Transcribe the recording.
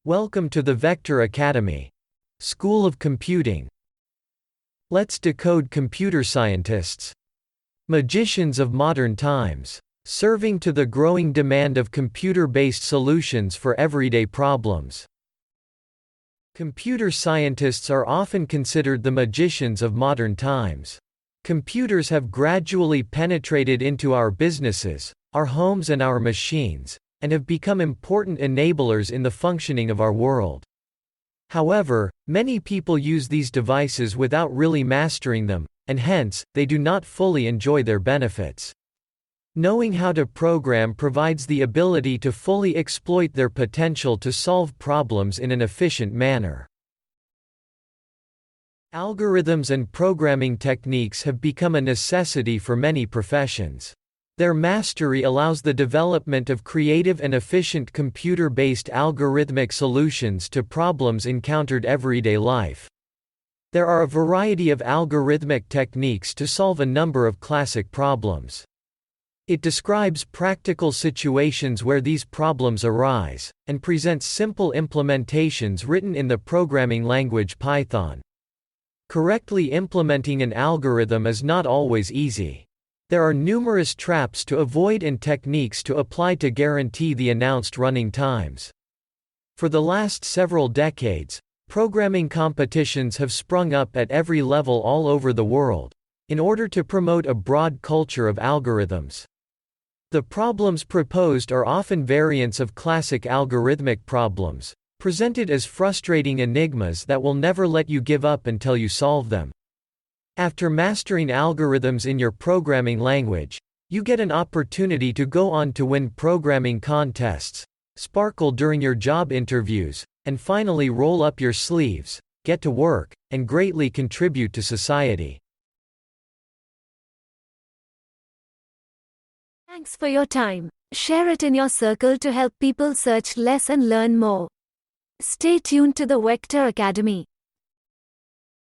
Welcome to the Vector Academy, School of Computing. Let's decode computer scientists, magicians of modern times, serving to the growing demand of computer-based solutions for everyday problems. Computer scientists are often considered the magicians of modern times. Computers have gradually penetrated into our businesses, our homes and our machines, and have become important enablers in the functioning of our world. However, many people use these devices without really mastering them, and hence, they do not fully enjoy their benefits. Knowing how to program provides the ability to fully exploit their potential to solve problems in an efficient manner. Algorithms and programming techniques have become a necessity for many professions. Their mastery allows the development of creative and efficient computer-based algorithmic solutions to problems encountered everyday life. There are a variety of algorithmic techniques to solve a number of classic problems. It describes practical situations where these problems arise, and presents simple implementations written in the programming language Python. Correctly implementing an algorithm is not always easy. There are numerous traps to avoid and techniques to apply to guarantee the announced running times. For the last several decades, programming competitions have sprung up at every level all over the world, in order to promote a broad culture of algorithms. The problems proposed are often variants of classic algorithmic problems, presented as frustrating enigmas that will never let you give up until you solve them. After mastering algorithms in your programming language, you get an opportunity to go on to win programming contests, sparkle during your job interviews, and finally roll up your sleeves, get to work, and greatly contribute to society. Thanks for your time. Share it in your circle to help people search less and learn more. Stay tuned to the Vector Academy.